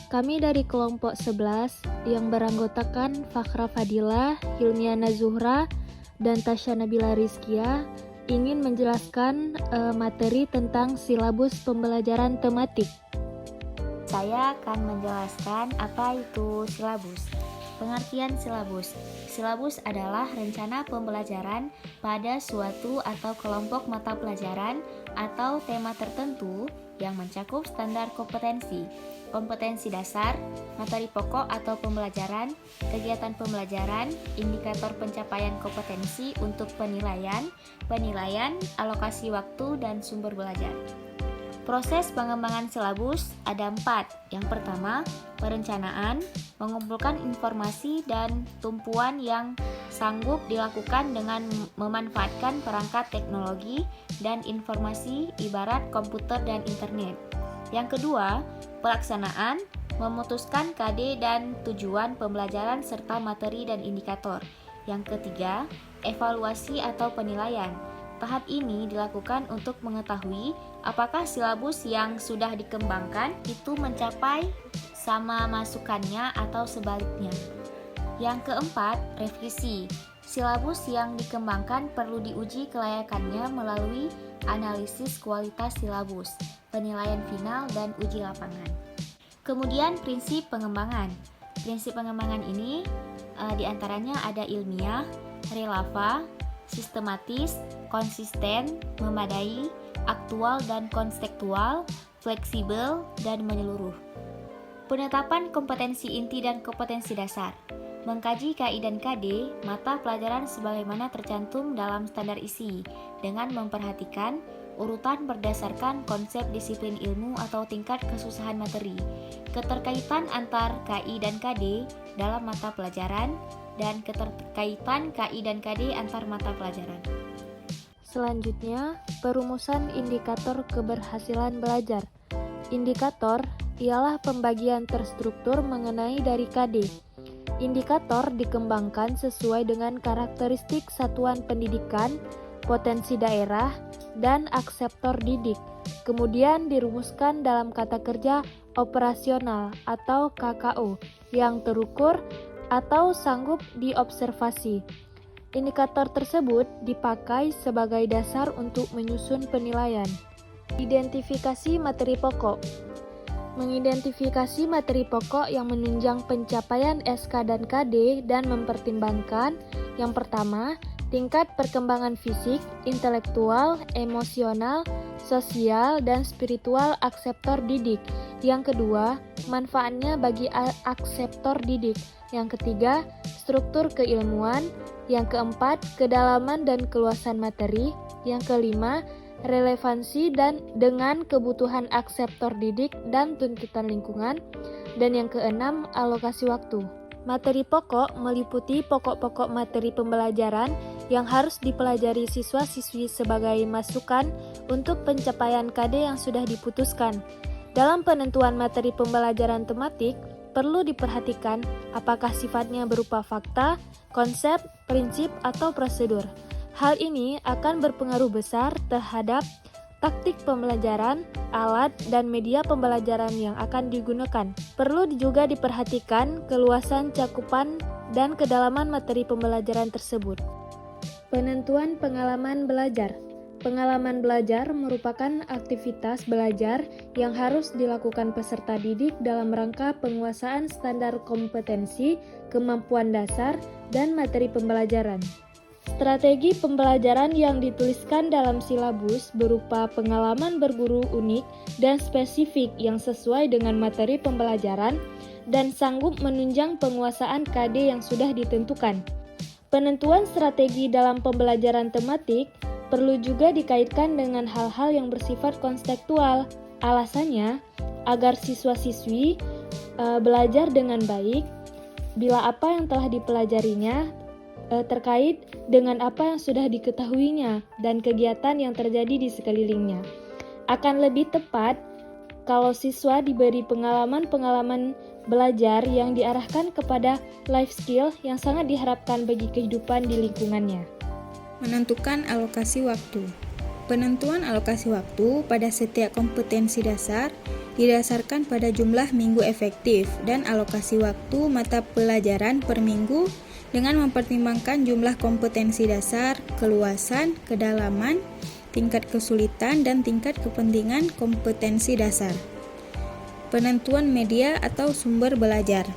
Kami dari kelompok 11 yang beranggotakan Fakhra Fadila, Hilmiana Zuhra, dan Tasya Nabila Rizkia ingin menjelaskan materi tentang silabus pembelajaran tematik. Saya akan menjelaskan apa itu silabus. Pengertian silabus. Silabus adalah rencana pembelajaran pada suatu atau kelompok mata pelajaran atau tema tertentu yang mencakup standar kompetensi dasar, materi pokok atau pembelajaran, kegiatan pembelajaran, indikator pencapaian kompetensi untuk penilaian, alokasi waktu, dan sumber belajar. Proses pengembangan silabus ada 4. Yang pertama, perencanaan, mengumpulkan informasi dan tumpuan yang sanggup dilakukan dengan memanfaatkan perangkat teknologi dan informasi ibarat komputer dan internet. Yang kedua, pelaksanaan, memutuskan KD dan tujuan pembelajaran serta materi dan indikator. Yang ketiga, evaluasi atau penilaian. Tahap ini dilakukan untuk mengetahui apakah silabus yang sudah dikembangkan itu mencapai sama masukannya atau sebaliknya. Yang keempat, revisi. Silabus yang dikembangkan perlu diuji kelayakannya melalui analisis kualitas silabus, penilaian final, dan uji lapangan. Kemudian prinsip pengembangan. Prinsip pengembangan ini diantaranya ada ilmiah, relevan, sistematis, konsisten, memadai, aktual dan konstektual, fleksibel, dan menyeluruh. Penetapan kompetensi inti dan kompetensi dasar. Mengkaji KI dan KD mata pelajaran sebagaimana tercantum dalam standar isi dengan memperhatikan urutan berdasarkan konsep disiplin ilmu atau tingkat kesusahan materi, keterkaitan antar KI dan KD dalam mata pelajaran, dan keterkaitan KI dan KD antar mata pelajaran. Selanjutnya, perumusan indikator keberhasilan belajar. Indikator ialah pembagian terstruktur mengenai dari KD. Indikator dikembangkan sesuai dengan karakteristik satuan pendidikan, potensi daerah, dan akseptor didik. Kemudian dirumuskan dalam kata kerja operasional atau KKO yang terukur atau sanggup diobservasi. Indikator tersebut dipakai sebagai dasar untuk menyusun penilaian. Identifikasi materi pokok. Mengidentifikasi materi pokok yang menunjang pencapaian SK dan KD dan mempertimbangkan yang pertama, tingkat perkembangan fisik, intelektual, emosional, sosial, dan spiritual akseptor didik. Yang kedua, manfaatnya bagi akseptor didik. Yang ketiga, struktur keilmuan. Yang keempat, kedalaman dan keluasan materi. Yang kelima, relevansi dan dengan kebutuhan akseptor didik dan tuntutan lingkungan. Dan yang keenam, alokasi waktu. Materi pokok meliputi pokok-pokok materi pembelajaran yang harus dipelajari siswa-siswi sebagai masukan untuk pencapaian KD yang sudah diputuskan. Dalam penentuan materi pembelajaran tematik, perlu diperhatikan apakah sifatnya berupa fakta, konsep, prinsip, atau prosedur. Hal ini akan berpengaruh besar terhadap taktik pembelajaran, alat, dan media pembelajaran yang akan digunakan. Perlu juga diperhatikan keluasan cakupan dan kedalaman materi pembelajaran tersebut. Penentuan pengalaman belajar. Pengalaman belajar merupakan aktivitas belajar yang harus dilakukan peserta didik dalam rangka penguasaan standar kompetensi, kemampuan dasar, dan materi pembelajaran. Strategi pembelajaran yang dituliskan dalam silabus berupa pengalaman berguru unik dan spesifik yang sesuai dengan materi pembelajaran dan sanggup menunjang penguasaan KD yang sudah ditentukan. Penentuan strategi dalam pembelajaran tematik perlu juga dikaitkan dengan hal-hal yang bersifat konstektual. Alasannya, agar siswa-siswi belajar dengan baik bila apa yang telah dipelajarinya terkait dengan apa yang sudah diketahuinya dan kegiatan yang terjadi di sekelilingnya. Akan lebih tepat kalau siswa diberi pengalaman-pengalaman belajar yang diarahkan kepada life skill yang sangat diharapkan bagi kehidupan di lingkungannya. Menentukan alokasi waktu. Penentuan alokasi waktu pada setiap kompetensi dasar didasarkan pada jumlah minggu efektif dan alokasi waktu mata pelajaran per minggu dengan mempertimbangkan jumlah kompetensi dasar, keluasan, kedalaman, tingkat kesulitan, dan tingkat kepentingan kompetensi dasar. Penentuan media atau sumber belajar.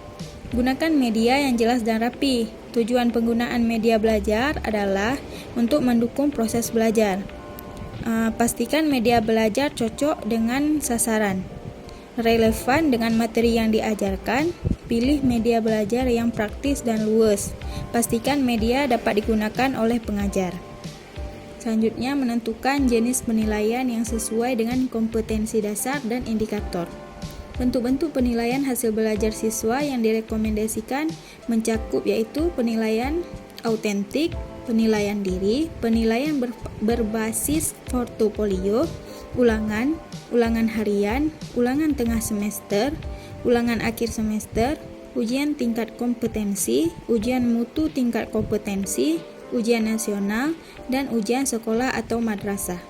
Gunakan media yang jelas dan rapi. Tujuan penggunaan media belajar adalah untuk mendukung proses belajar. Pastikan media belajar cocok dengan sasaran, relevan dengan materi yang diajarkan. Pilih media belajar yang praktis dan luas. Pastikan media dapat digunakan oleh pengajar. Selanjutnya, menentukan jenis penilaian yang sesuai dengan kompetensi dasar dan indikator. Bentuk-bentuk penilaian hasil belajar siswa yang direkomendasikan mencakup yaitu penilaian autentik, penilaian diri, penilaian berbasis portofolio, ulangan harian, ulangan tengah semester, ulangan akhir semester, ujian tingkat kompetensi, ujian mutu tingkat kompetensi, ujian nasional, dan ujian sekolah atau madrasah.